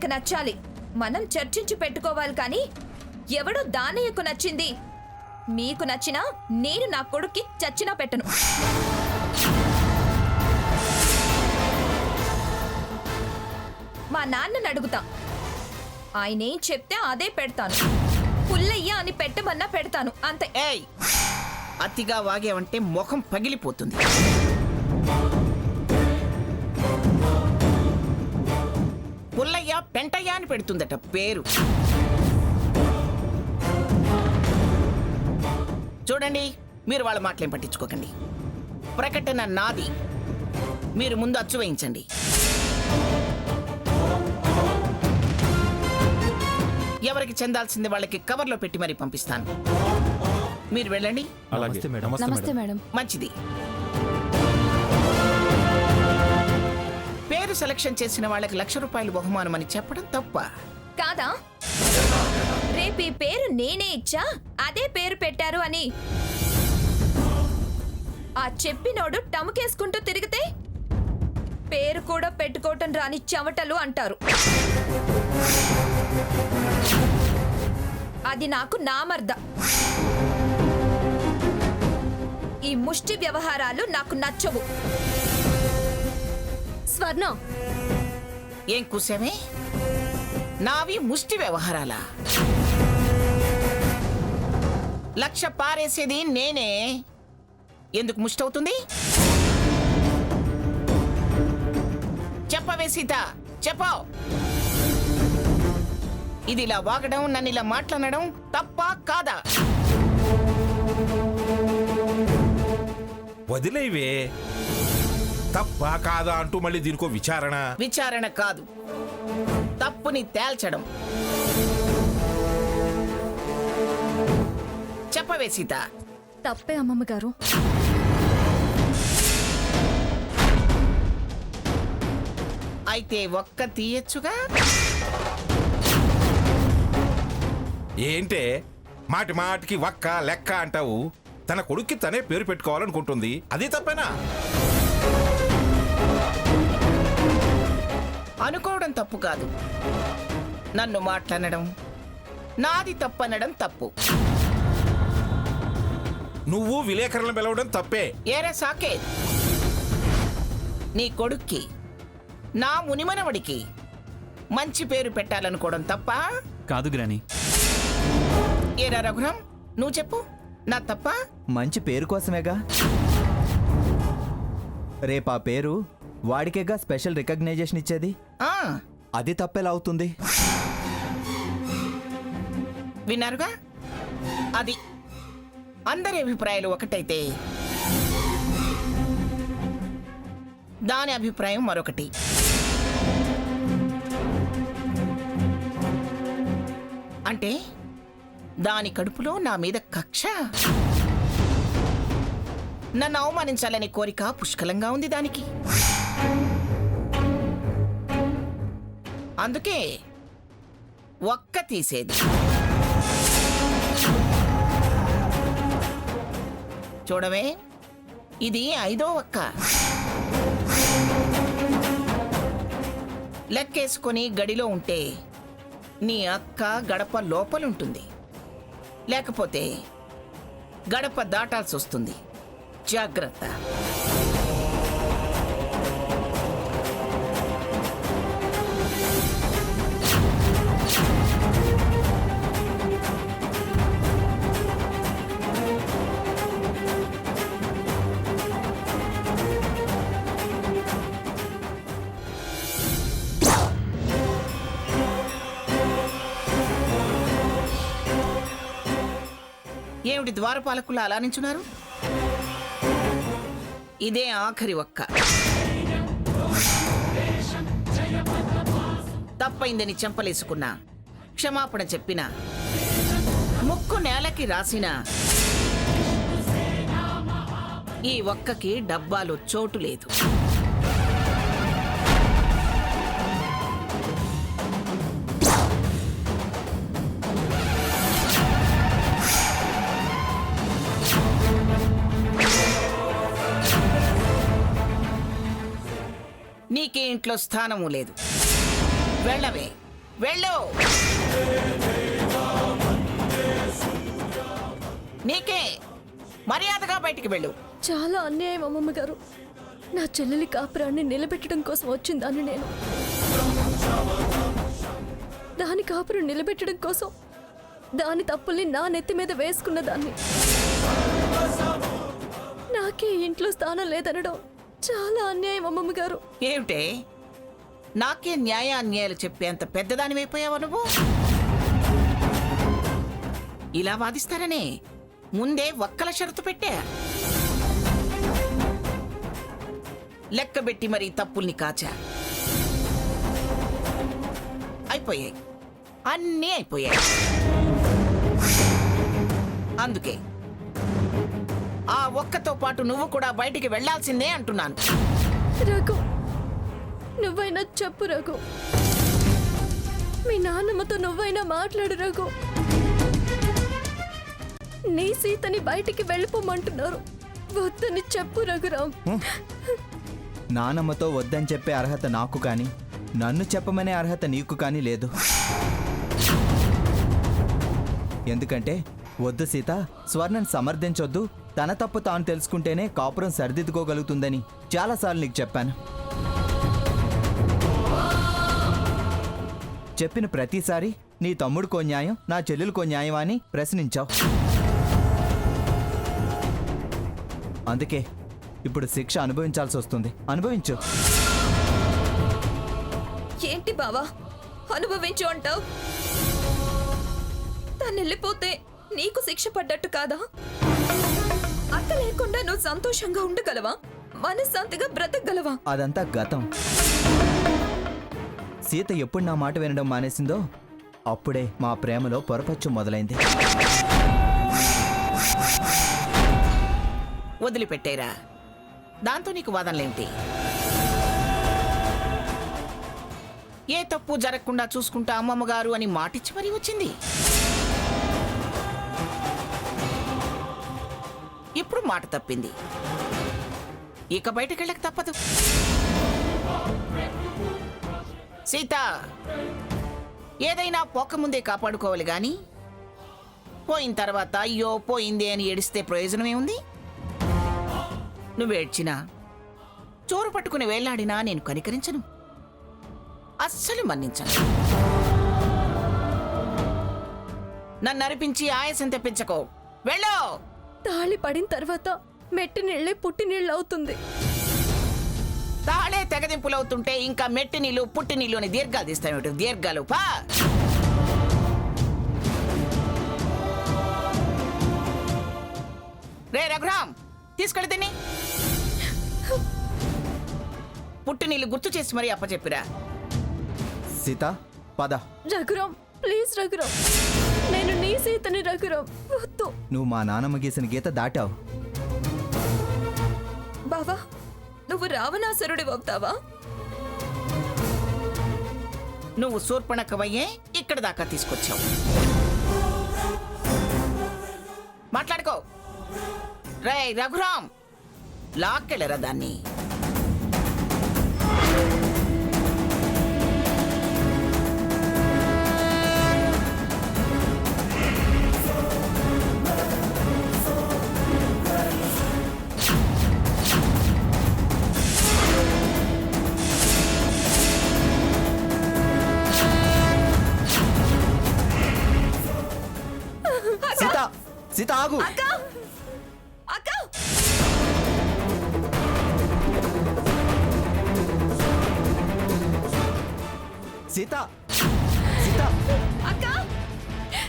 తనకు నచ్చాలి. మనం చర్చించి పెట్టుకోవాలి. కానీ ఎవడో దానయ్యకు నచ్చింది మీకు నచ్చినా నేను నా కొడుక్కి చచ్చినా పెట్టను. మా నాన్నని అడుగుతా, ఆయనేం చెప్తే అదే పెడతాను. పుల్లయ్య అని పెట్టమన్నా పెడతాను అంతే. ఏయ్, అతిగా వాగేవంటే ముఖం పగిలిపోతుంది. పుల్లయ్య పెంటయ్య అని పెడుతుందట పేరు. చూడండి, మీరు వాళ్ళ మాటలేం పట్టించుకోకండి. ప్రకటన నాది, మీరు ముందు అచ్చు వేయించండి. ఎవరికి చెందాల్సింది వాళ్ళకి కవర్లో పెట్టి మరీ పంపిస్తాను. మీరు వెళ్ళండి. నమస్తే మేడం. మంచిది. పేరు సెలక్షన్ చేసిన వాళ్ళకి ₹1,00,000 బహుమానం అని చెప్పడం తప్ప కాదా? రేపు ఈ పేరు నేనే ఇచ్చా, అదే పేరు పెట్టారు అని ఆ చెప్పినోడు టముకేసుకుంటూ తిరిగితే పేరు కూడా పెట్టుకోవటం రాని చెమటలు అంటారు. అది నాకు నామర్ద. ఈ ముష్టి వ్యవహారాలు నాకు నచ్చవు. స్వర్ణ, ఏం కూసామే? నావి ముష్టి వ్యవహారాలా? 1,00,000 పారేసేది నేనే. ఎందుకు ముష్టి అవుతుంది? చెప్పవే సీత, చెప్పు. ఇది ఇలా వాగడం, నన్ను ఇలా మాట్లాడడం తప్పా కాదా? వదిలేవే. తప్పా కాదా అంటూ మళ్ళీ దీనికో విచారణ. విచారణ కాదు, తప్పుని తేల్చడం. చెప్పవే సీత. తప్పే అమ్మమ్మ గారు. అయితే ఒక్క తీయచ్చుగా. ఏంటే మాటి మాటికి వక్క లెక్క అంటావు? తన కొడుక్కి తనే పేరు పెట్టుకోవాలనుకుంటుంది, అది తప్పేనా? అనుకోవడం తప్పు కాదు, నన్ను మాట్లాడడం, నాది తప్పనడం తప్పు. నువ్వు విలేకరులను పిలవడం తప్పే. ఏరే సాకే, నీ కొడుక్కి, నా మునిమనవడికి మంచి పేరు పెట్టాలనుకోవడం తప్ప కాదు గ్రాని. ఏరా రఘురాం, నువ్వు చెప్పు, నా తప్ప? మంచి పేరు కోసమేగా. రేపా పేరు వాడికేగా స్పెషల్ రికగ్నైజేషన్ ఇచ్చేది. ఆ, అది తప్పెలా అవుతుంది? విన్నారుగా, అది అందరి అభిప్రాయాలు ఒకటైతే దాని అభిప్రాయం మరొకటి. అంటే దాని కడుపులో నా మీద కక్ష, నన్ను అవమానించాలనే కోరిక పుష్కలంగా ఉంది దానికి. అందుకే ఒక్క తీసేది. చూడవే, ఇది 5వ ఒక్క. లెక్కేసుకొని గడిలో ఉంటే నీ అక్క గడప లోపలుంటుంది, లేకపోతే గడప దాటాల్సి వస్తుంది. జాగ్రత్త. ఏమిటి ద్వారపాలకులు అలా నించున్నారు? ఇదే ఆఖరి ఒక్క. తప్పైందని చెంపలేసుకున్నా, క్షమాపణ చెప్పినా, ముక్కు నేలకి రాసినా ఈ ఒక్కకి డబ్బాలో చోటు లేదు. నీకే ఇంట్లో స్థానము లేదు. వెళ్ళవే. వెళ్ళు. నీకే మర్యాదగా బయటికి వెళ్ళు. చాలా అన్యాయం అమ్మమ్మ గారు. నా చెల్లెలి కాపురాన్ని నిలబెట్టడం కోసం వచ్చిందాన్ని నేను. దాని కాపురం నిలబెట్టడం కోసం దాని తప్పుల్ని నా నెత్తి మీద వేసుకున్న దాన్ని. నాకే ఇంట్లో స్థానం లేదనడం చాలా అన్యాయం అమ్మమ్మ గారు. ఏమిటే నాకే న్యాయాన్యాయాలు చెప్పేంత పెద్దదానివైపోయావా నువ్వు? ఇలా వాదిస్తారనే ముందే ఒక్కల షరతు పెట్టా. లెక్కబెట్టి మరీ తప్పుల్ని కాచా. అయిపోయాయి, అన్నీ అయిపోయాయి. అందుకే ఆ ఒక్కతో పాటు నువ్వు కూడా బయటికి వెళ్లాల్సిందే అంటున్నాను. రఘు, నువ్వైనా చెప్పు రఘు. మీ నాన్నమ్మతో నువ్వైనా మాట్లాడు రఘు. నీ సీతని బయటికి వెళ్ళిపోమంటున్నారు. వద్దని చెప్పు రఘురామ్. నానమ్మతో వద్దని చెప్పే అర్హత నాకు కానీ నన్ను చెప్పమనే అర్హత నీకు కానీ లేదు. ఎందుకంటే వద్దు సీత, స్వర్ణను సమర్థించొద్దు, తన తప్పు తాను తెలుసుకుంటేనే కాపురం సరిదిద్దుకోగలుగుతుందని చాలాసార్లు నీకు చెప్పాను. చెప్పిన ప్రతిసారి నీ తమ్ముడికో న్యాయం, నా చెల్లెలకో న్యాయం అని ప్రశ్నించావు. అందుకే ఇప్పుడు శిక్ష అనుభవించాల్సి వస్తుంది. అనుభవించు. ఏంటి బావా అనుభవించు అంటావు? తను వెళ్ళిపోతే నీకు శిక్ష పడ్డట్టు కాదా? అక్క లేకుండా నువ్వు సంతోషంగా ఉండగలవా? మనశ్శాంతిగా బ్రతకగలవా? అదంతా గతం. సీత ఎప్పుడు నా మాట వినడం మానేసిందో అప్పుడే మా ప్రేమలో పొరపచ్చు మొదలైంది. వదిలిపెట్టేరా, దాంతో నీకు వాదనలేంటి? ఏ తప్పు జరగకుండా చూసుకుంటా అమ్మమ్మగారు అని మాటిచ్చి మరీ వచ్చింది. ఇప్పుడు మాట తప్పింది. ఇక బయటకెళ్ళక తప్పదు. సీత, ఏదైనా పోకముందే కాపాడుకోవాలి గాని పోయిన తర్వాత అయ్యో పోయింది అని ఏడిస్తే ప్రయోజనమే ఉంది? నువ్వేడ్చినా, చోరు పట్టుకుని వేళ్లాడినా నేను కనికరించను, అస్సలు మన్నించను. నన్ను అరిపించి ఆయాసం తెప్పించకో. వెళ్ళు. తాళి పడిన తర్వాత మెట్టి నీళ్ళే పుట్టి నీళ్ళు అవుతుంది. తాళే తెగదింపులవుతుంటే ఇంకా మెట్టి నీళ్ళు పుట్టి నీళ్ళు అని దీర్ఘాలు తీస్తాయి. దీర్ఘాలు పా. రే రఘురామ్, తీసుకెళ్ళి తిని పుట్టి నీళ్ళు గుర్తు చేసి మరీ అప్పచెప్పిరా. సీత పద. రఘురామ్ ప్లీజ్ రఘురామ్, నేను నీ సీతని రఘురామ్. వద్దు. నువ్వు మా నాన్నమ్మ గీసిన గీత దాటావు. బావా నువ్వు రావణాసురుడి అవుతావా? నువ్వు శూర్పణఖవయ్యే ఇక్కడ దాకా తీసుకొచ్చావు. మాట్లాడుకో. రే రఘురామ్, లాక్కెళ్ళరా దాన్ని. సీత, సీత ఆగు. అక్క అక్క సీత, సీత, అక్క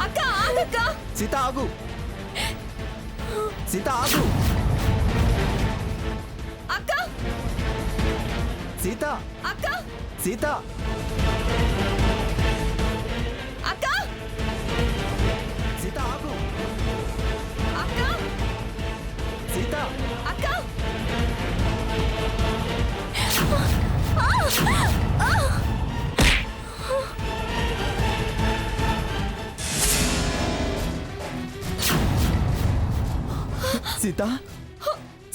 అక్క ఆగక్క. సీత ఆగు. సీత ఆగు. అక్క సీత, అక్క సీత, అక్క సీత ఆగు. అక్క సీత, అక్క సీత,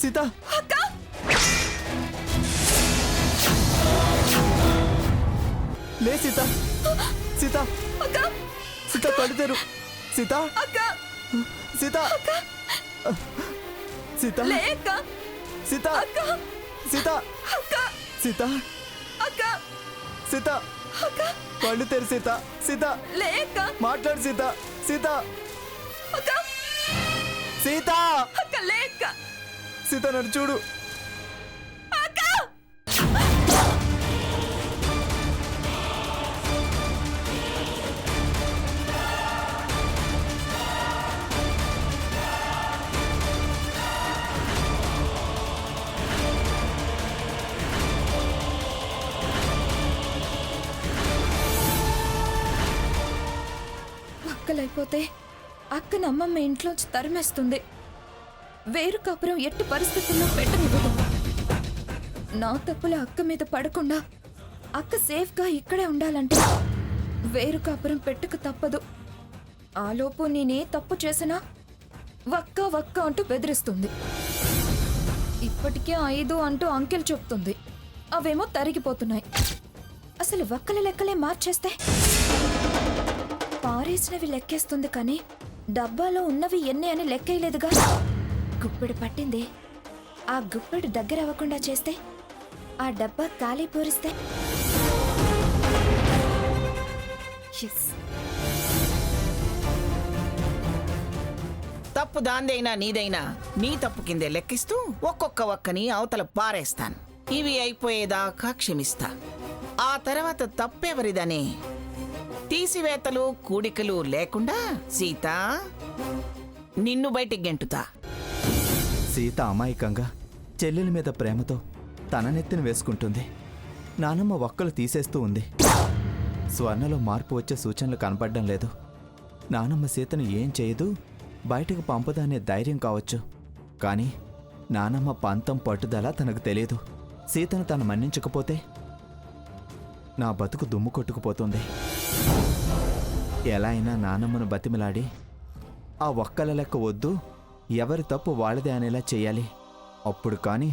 సీత, అక్క లే సీత. సీత అక్క సీత కళ్ళు తెరు సీత అక్క సీత సీత లే అక్క సీత అక్క సీత అక్క సీత అక్క సీత అక్క కళ్ళు తెరు సీత సీత లే అక్క మాట్లాడు సీత సీత అక్క సీత అక్క లే అక్క సీత నన్ను చూడు అక్క అక్కలైపోతే అక్కని అమ్మమ్మ ఇంట్లోంచి తరిమేస్తుంది. వేరు కాపురం ఎట్టి పరిస్థితుల్లో పెట్టనివ్వదు. నా తప్పులు అక్క మీద పడకుండా అక్క సేఫ్గా ఇక్కడే ఉండాలంటే వేరు కాపురం పెట్టుకు తప్పదు. ఆలోపు నేనే తప్పు చేసినా వక్క వక్క అంటూ బెదిరిస్తుంది. ఇప్పటికే 5 అంటూ అంకెలు చెప్తుంది. అవేమో తరిగిపోతున్నాయి. అసలు వక్కల లెక్కలే మార్చేస్తే పారేసినవి లెక్కేస్తుంది కానీ డబ్బాలో ఉన్నవి ఎన్ని అని లెక్కేయలేదుగా. గుప్పెడు పట్టింది. ఆ గుప్పెడు దగ్గర అవ్వకుండా చేస్తే ఆ డబ్బా ఖాళీ పూరిస్తే Yes. తప్పు దాందైనా నీదైనా నీ తప్పు కిందే లెక్కిస్తూ ఒక్కొక్క ఒక్కని అవతల పారేస్తాను. ఇవి అయిపోయేదాకా క్షమిస్తా. ఆ తర్వాత తప్పెవరిదనే తీసివేతలు కూడికలు లేకుండా సీత నిన్ను బయటికి గెంటుతా. సీత అమాయకంగా చెల్లెల మీద ప్రేమతో తన నెత్తిన వేసుకుంటుంది. నానమ్మ ఒక్కలు తీసేస్తూ ఉంది. స్వర్ణలో మార్పు వచ్చే సూచనలు కనపడడం లేదు. నానమ్మ సీతను ఏం చేయదు, బయటకు పంపదనే ధైర్యం కావచ్చు. కానీ నానమ్మ పంతం పట్టుదల తనకు తెలియదు. సీతను తను మన్నించకపోతే నా బతుకు దుమ్ము కొట్టుకుపోతుంది. ఎలా అయినా నానమ్మను బతిమిలాడి ఆ ఒక్కల లెక్క వద్దు, ఎవరి తప్పు వాళ్ళదే అనేలా చెయ్యాలి. అప్పుడు కానీ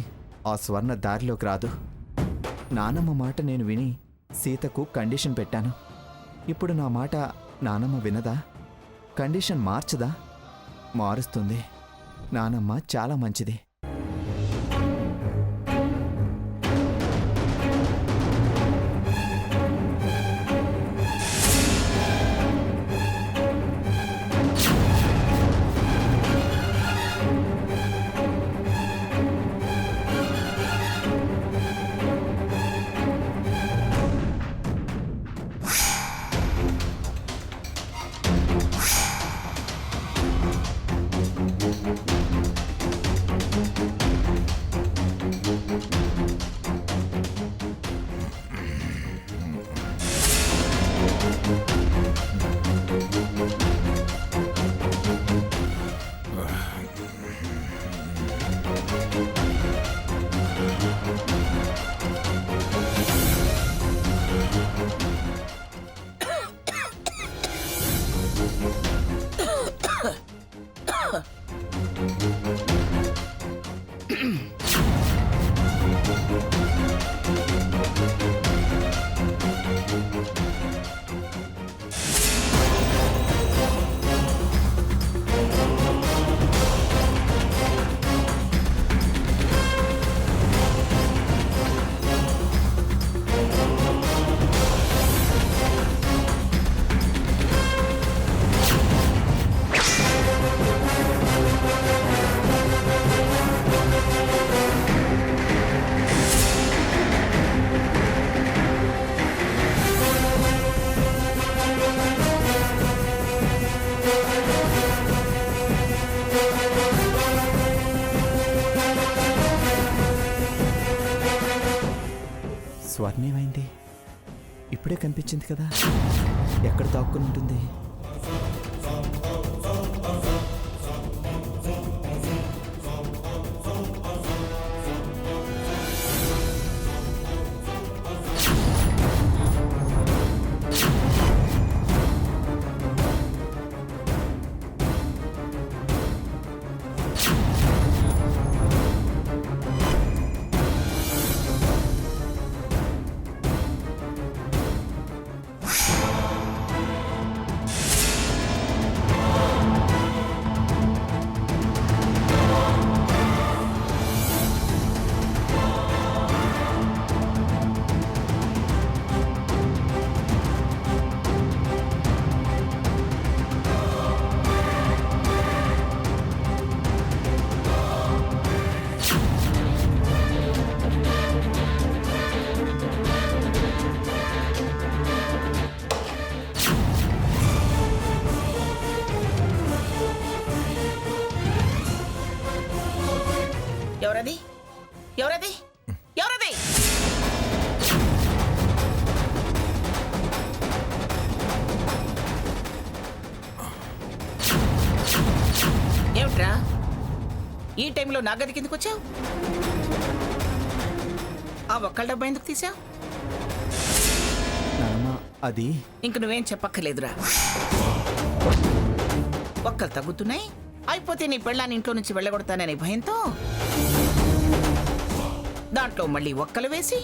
ఆ స్వర్ణ దారిలోకి రాదు. నానమ్మ మాట నేను విని సీతకు కండిషన్ పెట్టాను. ఇప్పుడు నా మాట నానమ్మ వినదా? కండిషన్ మార్చదా? మారుస్తుంది. నానమ్మ చాలా మంచిది. స్వర్ణేమైంది? ఇప్పుడే కనిపించింది కదా. ఎక్కడ దాక్కుని ఉంటుంది? ఎవరది? ఎవరది? ఏమిట్రా ఈ టైంలో నా గది కిందకు వచ్చావు? ఆ ఒక్కళ్ళ డబ్బా ఎందుకు తీసావు? నానమ్మ అది ఇంక నువ్వేం చెప్పక్కర్లేదురా. ఒక్కలు తగ్గుతున్నాయి, అయిపోతే నీ పెళ్ళాన్ని ఇంట్లో నుంచి వెళ్ళగొడతాననే భయంతో దాంట్లో మళ్ళీ ఒక్కలు వేసి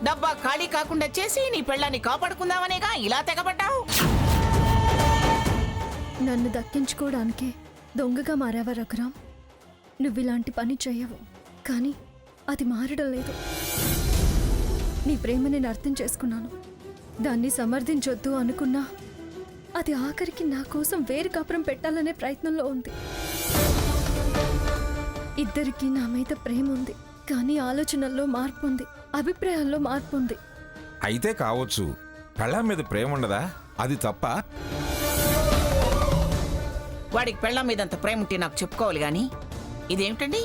డబ్బా ఖాళీ కాకుండా చేసి నీ పెళ్ళాన్ని కాపాడుకుందామనేగా ఇలా తెగబడ్డావు. నన్ను దక్కించుకోవడానికే దొంగగా మారావా రఘురామ్? నువ్విలాంటి పని చెయ్యవు, కానీ అది మారడం లేదు. నీ ప్రేమ నేను అర్థం చేసుకున్నాను. దాన్ని సమర్థించొద్దు అనుకున్నా అది ఆఖరికి నా కోసం వేరు కాపురం పెట్టాలనే ప్రయత్నంలో ఉంది. ఇద్దరికీ నా మీద ప్రేమ ఉంది, కానీ ఆలోచనల్లో మార్పు ఉంది, అభిప్రాయాల్లో మార్పు ఉంది. అయితే కావచ్చు, పెళ్ళాం మీద ప్రేమ ఉండదా? అది తప్ప? వాడికి పెళ్ళాం మీదంత ప్రేమ ఉంటే నాకు చెప్పుకోవాలి గాని ఇదేమిటండి?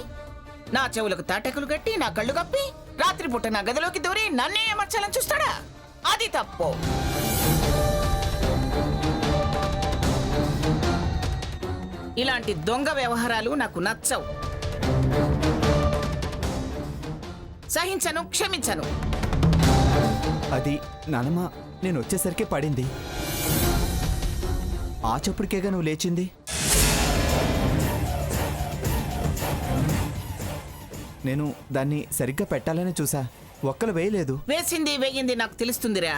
నా చెవులకు తాటకులు కట్టి నా కళ్ళు కప్పి రాత్రిపూట నా గదిలోకి దూరి నన్నే అమర్చాలని చూస్తాడా? అది తప్పు. ఇలాంటి దొంగ వ్యవహారాలు నాకు నచ్చవు. సహించను, క్షమించను. అది నానమ్మ నేను వచ్చేసరికి పడింది. ఆ చప్పుడికేగా నువ్వు లేచింది. నేను దాన్ని సరిగ్గా పెట్టాలని చూసా, ఒక్కలు వేయలేదు. వేసింది వేయింది నాకు తెలుస్తుందిరా.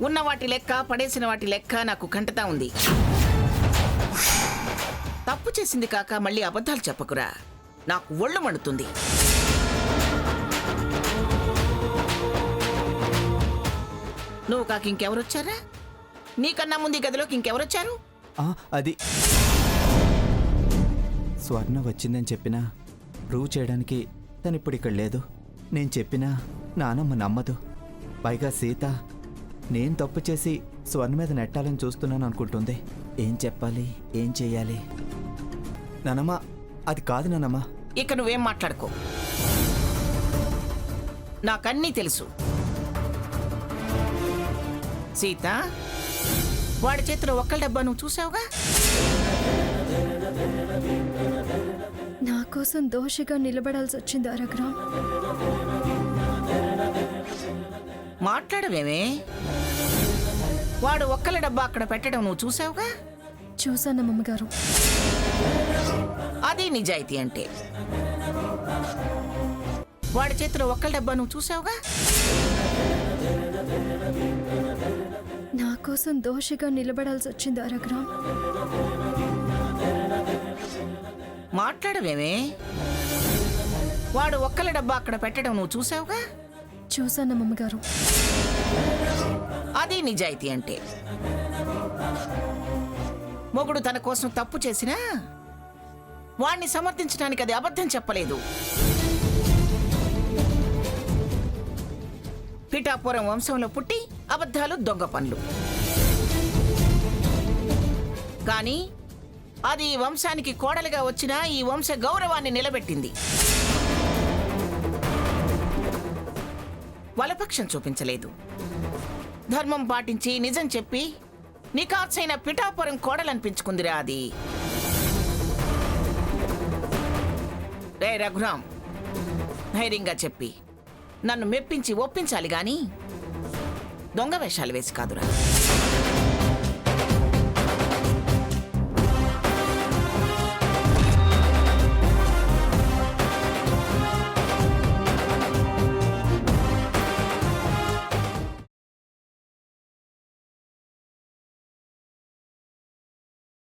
ఉన్న వాటి లెక్క, పడేసిన వాటి లెక్క నాకు కంటతా ఉంది. తప్పు చేసింది కాక మళ్ళీ అబద్ధాలు చెప్పకురా, నాకు ఒళ్ళు మండుతుంది. నువ్వు కాక ఇంకెవరొచ్చారా? నీకన్నా ముందు ఈ గదిలోకి ఇంకెవరొచ్చారు? అది స్వర్ణ వచ్చిందని చెప్పినా ప్రూవ్ చేయడానికి తను ఇప్పుడు ఇక్కడ లేదు. నేను చెప్పినా నానమ్మ నమ్మదు. పైగా సీత నేను తప్పు చేసి స్వర్ణ మీద నెట్టాలని చూస్తున్నాను అనుకుంటుంది. ఏం చెప్పాలి, ఏం చెయ్యాలి? నానమ్మ అది కాదు నానమ్మ. ఇక నువ్వేం మాట్లాడుకో, నాకన్నీ తెలుసు. సీత, వాడి చేతిలో ఒక్కల డబ్బా నువ్వు చూసావుగా? నా కోసం దోషిగా నిలబడాల్సి వచ్చింది రఘురామ్. మాట్లాడవేమే? వాడు ఒక్కల డబ్బా అక్కడ పెట్టడం నువ్వు చూసావుగా? చూసానమ్మగారు. అది నిజాయితీ అంటే. వాడి చేతిలో ఒక్కల డబ్బా నువ్వు చూసావుగా? నా కోసం దోషిగా నిలబడాల్సి వచ్చింది రఘురామ్. మాట్లాడవేమే? వాడు ఒక్కల డబ్బా అక్కడ పెట్టడం నువ్వు చూసావుగా? చూసానమ్మగారు. అది నిజాయితీ అంటే. మొగుడు తన కోసం తప్పు చేసినా వాణ్ణి సమర్థించడానికి అది అబద్ధం చెప్పలేదు. పిఠాపురం వంశంలో పుట్టి అబద్ధాలు, దొంగ పనులు. కానీ అది ఈ వంశానికి కోడలుగా వచ్చినా ఈ వంశ గౌరవాన్ని నిలబెట్టింది. వలపక్షం చూపించలేదు. ధర్మం పాటించి నిజం చెప్పి నికార్సైన పిఠాపురం కోడలనిపించుకుందిరా అది. రే రఘురామ్, ధైర్యంగా చెప్పి నన్ను మెప్పించి ఒప్పించాలి గాని దొంగ వేషాలు వేసి కాదురా.